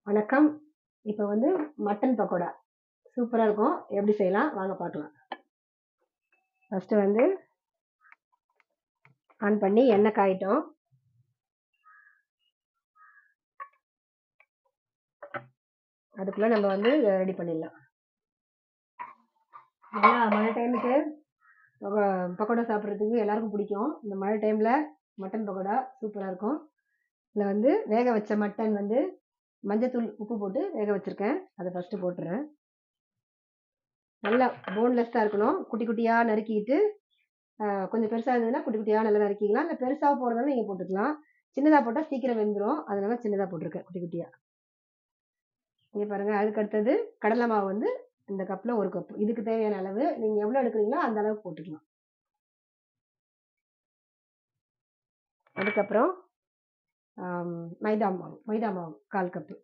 வணக்கம். இப்போ வந்து மட்டன் பக்கோடா சூப்பராக இருக்கும். எப்படி செய்யலாம் வாங்க பார்க்கலாம். ஃபஸ்ட்டு வந்து ஆன் பண்ணி எண்ணெய் காயிட்டோம். அதுக்குள்ளே நம்ம வந்து ரெடி பண்ணிடலாம். நல்லா மழை டைமுக்கு பக்கோடா சாப்பிட்றதுக்கு எல்லாருக்கும் பிடிக்கும். இந்த மழை டைமில் மட்டன் பக்கோடா சூப்பராக இருக்கும். இதில் வந்து வேக வச்ச மட்டன் வந்து மஞ்சத்தூள் உப்பு போட்டு வேக வச்சுருக்கேன். அதை ஃபஸ்ட்டு போட்டுறேன். நல்லா போன்லெஸ்ஸாக இருக்கணும். குட்டி குட்டியாக நறுக்கிட்டு கொஞ்சம் பெருசாக இருந்ததுன்னா குட்டி குட்டியாக நல்லா நறுக்கிக்கலாம். இல்லை பெருசாக போடுறதாலும் நீங்கள் போட்டுக்கலாம். சின்னதாக போட்டால் சீக்கிரம் வெந்துடும். அதனால சின்னதாக போட்டிருக்கேன் குட்டி குட்டியாக. இங்கே பாருங்கள். அதுக்கு அடுத்தது கடலை மாவு வந்து இந்த கப்பில் 1 கப்பு. இதுக்கு தேவையான அளவு நீங்கள் எவ்வளோ எடுக்கிறீங்களோ அந்த அளவுக்கு போட்டுக்கலாம். அதுக்கப்புறம் மைதா மாவு 1/4 கப்பு.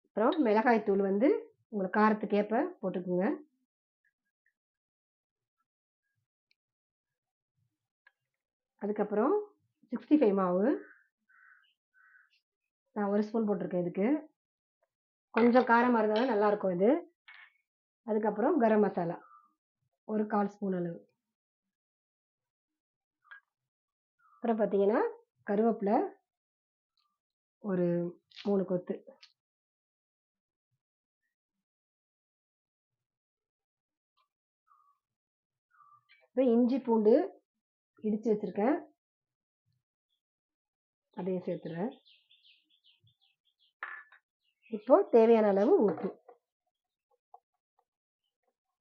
அப்புறம் மிளகாய் தூள் வந்து உங்களுக்கு காரத்துக்கு ஏற்ப போட்டுக்குங்க. அதுக்கப்புறம் 65 மாவு நான் 1 ஸ்பூன் போட்டிருக்கேன். இதுக்கு கொஞ்சம் காரமாக இருந்தாலும் நல்லாயிருக்கும் இது. அதுக்கப்புறம் கரம் மசாலா 1/4 ஸ்பூன் அளவு. அப்புறம் பார்த்தீங்கன்னா கருவேப்பிலை ஒரு 3 கொத்து. அப்புறம் இஞ்சி பூண்டு இடித்து வச்சுருக்கேன், அதையும் சேர்த்துறேன். இப்போது தேவையான அளவு உப்பு.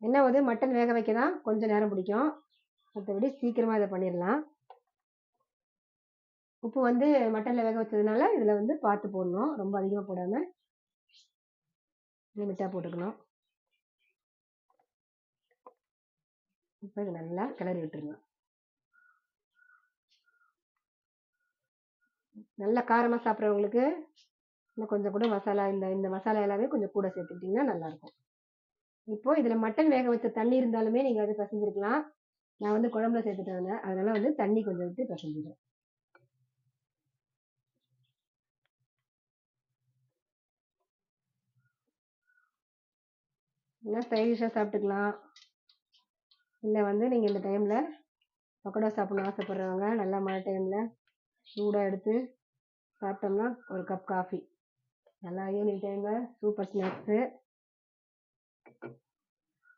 என்ன வந்து மட்டன் வேக வைக்க தான் கொஞ்சம் நேரம் பிடிக்கும், மற்றபடி சீக்கிரமாக இதை பண்ணிடலாம். உப்பு வந்து மட்டனில் வேக வச்சதுனால இதில் வந்து பார்த்து போடணும். ரொம்ப அதிகமாக போடாமல் லிமிட்டாக போட்டுக்கணும். இப்போ இது நல்லா கிளறி விட்டுருங்க. நல்ல காரமாக சாப்பிட்றவங்களுக்கு இன்னும் கொஞ்சம் கூட மசாலா இந்த மசாலா எல்லாமே கொஞ்சம் கூட சேர்த்துக்கிட்டிங்கன்னா நல்லாயிருக்கும். இப்போது இதில் மட்டன் வேக வச்ச தண்ணி இருந்தாலுமே நீங்கள் அது பிசைஞ்சிருக்கலாம். நான் வந்து குழம்புல சேர்த்துட்டேன், அதனால் வந்து தண்ணி கொஞ்சம் விட்டு பிசைஞ்சிடுறேன். இல்லை ஸ்டைலிஷாக சாப்பிட்டுக்கலாம். இல்லை வந்து நீங்கள் இந்த டைமில் பக்கோடா சாப்பிட்ணும் ஆசைப்பட்றவங்க நல்லா மழை டைமில் சூடாக எடுத்து சாப்பிட்டோம்னா 1 கப் காஃபி நல்லா ஈவினிங் டைமில் சூப்பர் ஸ்நாக்ஸு.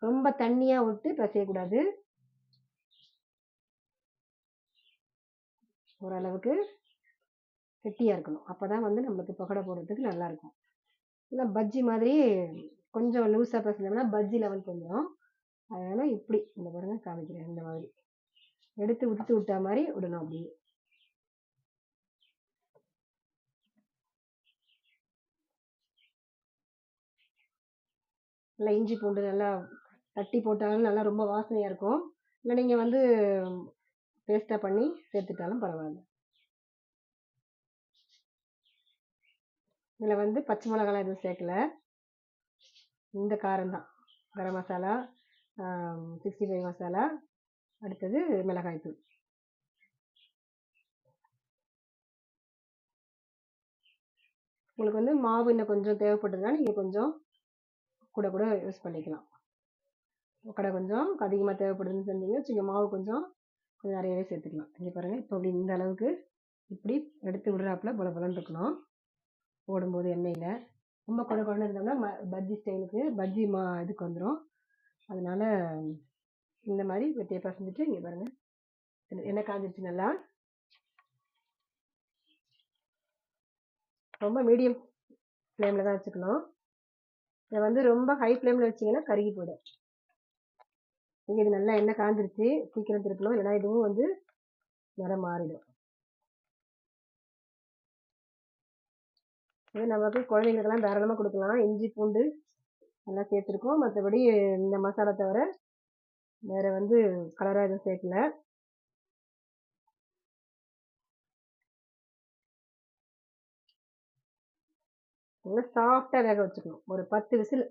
ரொம்ப தண்ணியாக விட்டு பிசையக்கூடாது, ஓரளவுக்கு கெட்டியாக இருக்கணும். அப்போ தான் வந்து நம்மளுக்கு பக்கோடா போடுறதுக்கு நல்லாயிருக்கும். இல்லை பஜ்ஜி மாதிரி கொஞ்சம் லூஸாக பிசைஞ்சோம்னா பஜ்ஜி லெவலுக்கு வந்துடும். அதனால் இப்படி இந்த பாருங்க காமிக்கிறேன், இந்த மாதிரி எடுத்து உதுத்து விட்டா மாதிரி விடணும். அப்படியே நல்லா இஞ்சி பூண்டு நல்லா தட்டி போட்டாலும் நல்லா ரொம்ப வாசனையாக இருக்கும். இல்லை நீங்கள் வந்து பேஸ்ட்டாக பண்ணி சேர்த்துட்டாலும் பரவாயில்ல. இதில் வந்து பச்சை மிளகாலாம் எதுவும் சேர்க்கல, இந்த காரம் தான். கரம் மசாலா, 65 மசாலா, அடுத்தது மிளகாய் தூள். உங்களுக்கு வந்து மாவு இன்னும் கொஞ்சம் தேவைப்பட்டதுன்னா நீங்கள் கொஞ்சம் கூட யூஸ் பண்ணிக்கலாம். கடை கொஞ்சம் அதிகமாக தேவைப்படுதுன்னு சொன்னீங்க வச்சுங்க, மாவு கொஞ்சம் நிறையவே சேர்த்துக்கலாம். இங்கே பாருங்கள். இப்போ அப்படி இந்த அளவுக்கு இப்படி எடுத்து விடுறாப்புல பலன்னு இருக்கணும். போடும்போது எண்ணெயில் ரொம்ப குழன்னு இருந்தோம்னா பஜ்ஜி ஸ்டைலுக்கு பஜ்ஜி இதுக்கு வந்துடும். அதனால இந்த மாதிரி வெட்டியை பசஞ்சிட்டு இங்கே பாருங்கள் எண்ணெய் காஞ்சிருச்சு. நல்லா ரொம்ப மீடியம் ஃப்ளேமில் தான் வச்சுக்கணும். இதை வந்து ரொம்ப ஹை ஃப்ளேமில் வச்சிங்கன்னா கருகி போயிடும். நீங்கள் இது நல்லா எண்ணெய் காஞ்சிருச்சு, சீக்கிரம் திருப்பணும், இல்லைனா இதுவும் வந்து நிறம் மாறிடும். இது நமக்கு குழந்தைங்களுக்கெல்லாம் தாராளமாக கொடுக்கலாம். இஞ்சி பூண்டு நல்லா சேர்த்துருக்கோம், மற்றபடி இந்த மசாலா தவிர வேறு வந்து கலராக எதுவும் சேர்க்கல. நல்லா சாஃப்டாக வேக வச்சுக்கணும். ஒரு 10 விசில்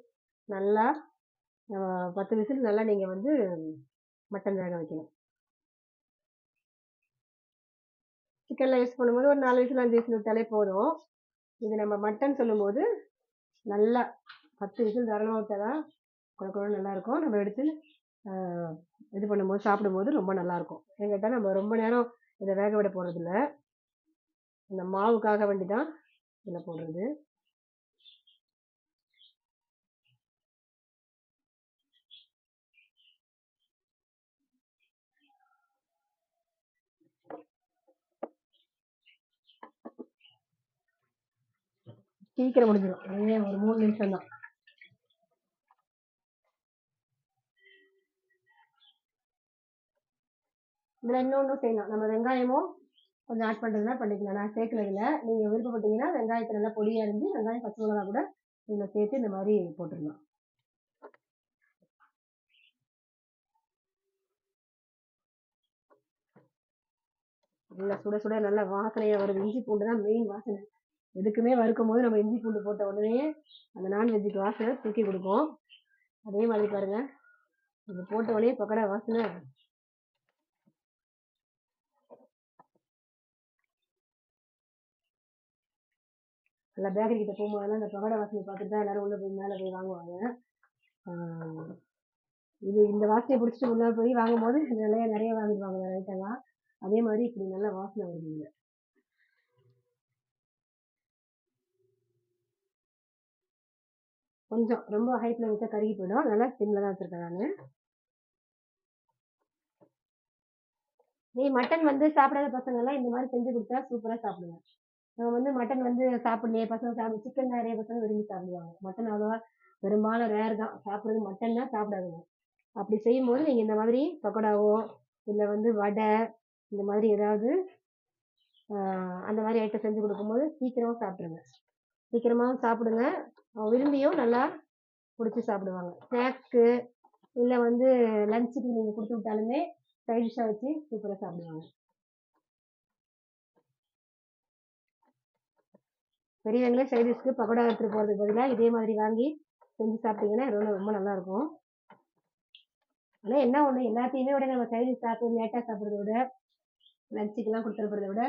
நல்லா 10 விசில் நல்லா நீங்கள் வந்து மட்டன் வேக வைக்கணும். சிக்கனில் யூஸ் பண்ணும்போது ஒரு 4 விசில் 5 விசில் விட்டாலே போதும். இது நம்ம மட்டன் சொல்லும்போது நல்லா 10 விசில் தாராளமாக விட்டால் தான் குழம்பு நல்லாயிருக்கும். நம்ம எடுத்து இது பண்ணும்போது சாப்பிடும்போது ரொம்ப நல்லாயிருக்கும். ஏன்னு கேட்டால் நம்ம ரொம்ப நேரம் இதை வேக விட போகிறதில்ல, இந்த மாவுக்காக வேண்டி தான் இதில் போடுறது. சீக்கிரம் முடிஞ்சிடும், ஒரு 3 நிமிஷம் தான். இதில் இன்னொன்றும் செய்யலாம், நம்ம வெங்காயமும் கொஞ்சம் ஆட் பண்ணுறதுனா பண்ணிக்கலாம். நான் சேர்க்கறதில்ல, நீங்கள் விருப்பப்பட்டீங்கன்னா வெங்காயத்தை நல்லா பொடியாக அரிஞ்சு வெங்காயம் பச்சை மிளகா கூட இதில் சேர்த்து இந்த மாதிரி போட்டுடலாம். நல்லா சுட சுட நல்லா வாசனையாக வருது. இஞ்சி பூண்டு தான் மெயின் வாசனை. எதுக்குமே வறுக்கும் போது நம்ம இஞ்சி பூண்டு போட்ட உடனே அந்த நான்வெஜ்ஜுக்கு வாசனை தூக்கி கொடுக்கும். அதே மாதிரி பாருங்க, இது போட்ட உடனே பக்கோடா வாசனை. நல்லா பேக்கரி கிட்ட போகும்போதெல்லாம் இந்த பக்கோடா வாசனை பார்த்துட்டு தான் எல்லாரும் உள்ள போய் மேலே போய் வாங்குவாங்க. இது இந்த வாசனையை பிடிச்சிட்டு உள்ள போய் வாங்கும் போது நிறைய வாங்கிடுவாங்க வேற ஐட்டம்லாம். அதே மாதிரி இப்படி நல்ல வாசனை வருது. இல்லை கொஞ்சம் ரொம்ப ஹை ஃப்ளேம் வச்சா கருகி போயிடும், அதனால சிம்ல தான் வச்சிருக்கேன் நான். மட்டன் வந்து சாப்பிடாத பசங்க எல்லாம் இந்த மாதிரி செஞ்சு கொடுத்தா சூப்பரா சாப்பிடுவேன். நம்ம வந்து மட்டன் வந்து சாப்பிடலையே பசங்க சாப்பிடு, சிக்கன் நிறைய பசங்க விரும்பி சாப்பிடுவாங்க. மட்டன் அவ்வளோவா பெரும்பாலும் ரேர் தான் சாப்பிட்றது, மட்டன் தான் சாப்பிடாதுங்க. அப்படி செய்யும்போது நீங்கள் இந்த மாதிரி பக்கோடாவோ இல்லை வந்து வடை இந்த மாதிரி ஏதாவது அந்த மாதிரி ஐட்டம் செஞ்சு கொடுக்கும்போது சீக்கிரமாக சாப்பிடுங்க, சீக்கிரமாகவும் சாப்பிடுங்க, விரும்பியும் நல்லா பிடிச்சி சாப்பிடுவாங்க. ஸ்நாக்ஸ்க்கு இல்லை வந்து லஞ்சுக்கு நீங்கள் கொடுத்து விட்டாலுமே சைட் டிஷ்ஷாக வச்சு சூப்பராக சாப்பிடுவாங்க. பெரியவங்களே சைட் டிஷ்க்கு பக்கோடா எடுத்துகிட்டு போகிறதுக்கு பதிலாக இதே மாதிரி வாங்கி செஞ்சு சாப்பிட்டீங்கன்னா ரொம்ப நல்லாயிருக்கும். ஆனால் என்ன ஒன்று, எல்லாத்தையுமே விட நம்ம சைட் டிஷ் சாப்பிட்டு லேட்டாக சாப்பிட்றத விட லஞ்சுக்கெல்லாம் கொடுத்துருப்பறத விட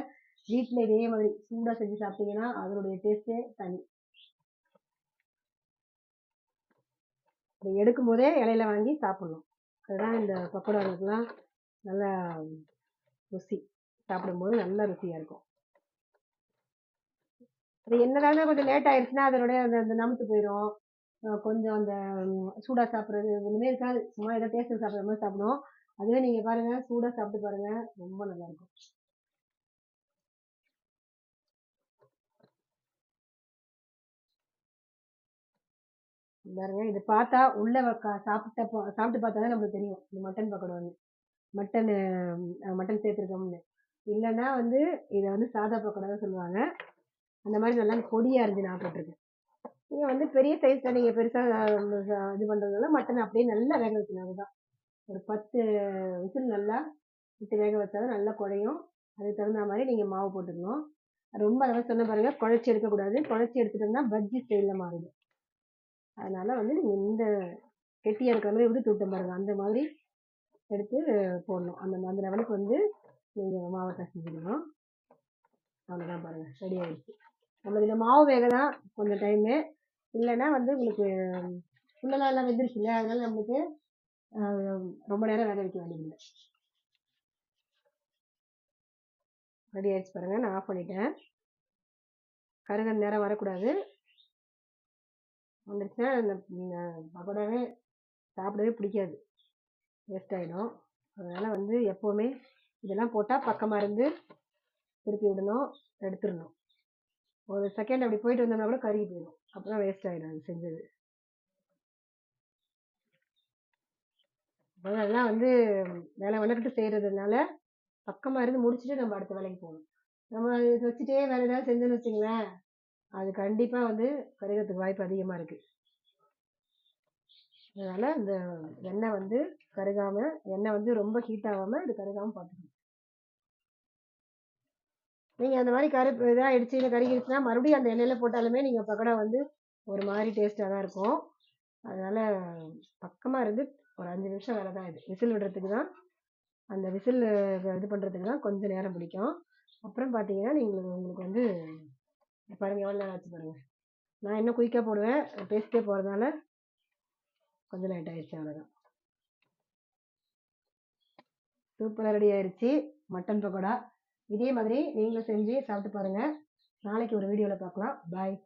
வீட்டில் இதே மாதிரி சூடாக செஞ்சு சாப்பிட்டீங்கன்னா அதனுடைய டேஸ்ட்டே தனி. அதை எடுக்கும் போதே இலையில வாங்கி சாப்பிடணும், அதுதான் இந்த பக்கோடாவுக்குலாம் நல்லா ருசி, சாப்பிடும்போது நல்ல ருசியாக இருக்கும். அது என்னதானே கொஞ்சம் லேட் ஆயிடுச்சுன்னா அதனுடைய அந்த நமுத்து போயிடும். கொஞ்சம் அந்த சூடாக சாப்பிட்றது ஒன்றுமே இருக்காது, சும்மா ஏதோ டேஸ்ட்டு சாப்பிட்ற மாதிரி சாப்பிடுவோம். அதுவே நீங்கள் பாருங்கள், சூடாக சாப்பிட்டு பாருங்கள், ரொம்ப நல்லாயிருக்கும். பாருங்க, இது பார்த்தா உள்ள சாப்பிட்டு பார்த்தா தான் நம்மளுக்கு தெரியும் இந்த மட்டன் பக்கோடா வந்து மட்டன் சேர்த்துருக்கோம்னு. இல்லைன்னா வந்து இதை வந்து சாதா பக்கோடா தான் சொல்லுவாங்க. அந்த மாதிரி நல்லா பொடியாக இருந்து நான் போட்டிருக்கேன். நீங்கள் வந்து பெரிய சைஸில் நீங்கள் பெருசாக இது பண்ணுறதுனால மட்டன் அப்படியே நல்லா வேக வைக்கணும். அதுதான் ஒரு 10 விசில் நல்லா விட்டு வேக வச்சாதான் நல்லா குழையும். அதுக்கு தகுந்த மாதிரி நீங்கள் மாவு போட்டுக்கணும். ரொம்ப அதெல்லாம் சொன்ன பாருங்க, குழச்சி எடுக்கக்கூடாது, குழச்சி எடுத்துட்டோம்னா பஜ்ஜி ஸ்டைலில் மாறிடும். அதனால வந்து நீங்கள் இந்த கெட்டியாக இருக்கிற மாதிரி விட்டு விட்டு பாருங்க, அந்த மாதிரி எடுத்து போடணும். அந்த லெவலுக்கு வந்து நீங்கள் மாவை பிசைஞ்சிக்கணும். அவ்வளோதான் பாருங்கள், ரெடி ஆகிடுச்சு. நம்மளுக்கு இந்த மாவு வேக தான் கொஞ்சம் டைமு, இல்லைன்னா வந்து உங்களுக்கு உள்ளெல்லாம் எல்லாம் வெந்துருச்சு இல்லை, அதனால நம்மளுக்கு ரொம்ப நேரம் வேக வைக்க வேண்டியதில்லை. ரெடி ஆகிடுச்சு பாருங்கள், நான் ஆஃப் பண்ணிட்டேன். கருகல் நேரம் வரக்கூடாது, வந்துருச்சுன்னா இந்த பக்கோடாவே சாப்பிடவே பிடிக்காது, வேஸ்ட் ஆகிடும். அதனால் வந்து எப்போவுமே இதெல்லாம் போட்டால் பக்கமாக இருந்து திருப்பி விடணும், எடுத்துடணும். ஒரு செகண்ட் அப்படி போயிட்டு வந்தோம்னா கூட கருகி போயிடும், அப்போ தான் வேஸ்ட் ஆகிடும் அது செஞ்சது. அதெல்லாம் வந்து வேலை வளர்க்கிட்டு செய்கிறதுனால பக்கமாக இருந்து முடிச்சுட்டு நம்ம அடுத்த வேலைக்கு போகணும். நம்ம இது வச்சுட்டே வேறு ஏதாவது செஞ்சோன்னு வச்சுங்களேன், அது கண்டிப்பாக வந்து கருகிறதுக்கு வாய்ப்பு அதிகமாக இருக்குது. அதனால் இந்த எண்ணெய் வந்து கருகாமல், எண்ணெய் வந்து ரொம்ப ஹீட் ஆகாமல் இது கருகாமல் பார்த்துக்கணும். நீங்கள் அந்த மாதிரி இதாக ஆகிடுச்சு இல்லை கருகிடுச்சுன்னா மறுபடியும் அந்த எண்ணெயில் போட்டாலுமே நீங்கள் பக்கோடா வந்து ஒரு மாதிரி டேஸ்ட்டாக தான் இருக்கும். அதனால் பக்கமாக இருந்து ஒரு 5 நிமிஷம் வேலை தான் இது. விசில் விடுறதுக்கு தான், அந்த விசில் இது பண்ணுறதுக்கு தான் கொஞ்சம் நேரம் பிடிக்கும். அப்புறம் பார்த்தீங்கன்னா உங்களுக்கு வந்து பாருங்கள் எவ்வளோ நேரம் ஆச்சு பாருங்கள். நான் இன்னும் குயிக்காக போடுவேன், பேசிட்டே போகிறதுனால கொஞ்சம் லேட் ஆயிடுச்சு, அவ்வளோதான். சூப்பராக ரெடி ஆயிடுச்சு மட்டன் பக்கோடா. இதே மாதிரி நீங்களும் செஞ்சு சாப்பிட்டு பாருங்கள். நாளைக்கு ஒரு வீடியோவில் பார்க்கலாம். பாய்.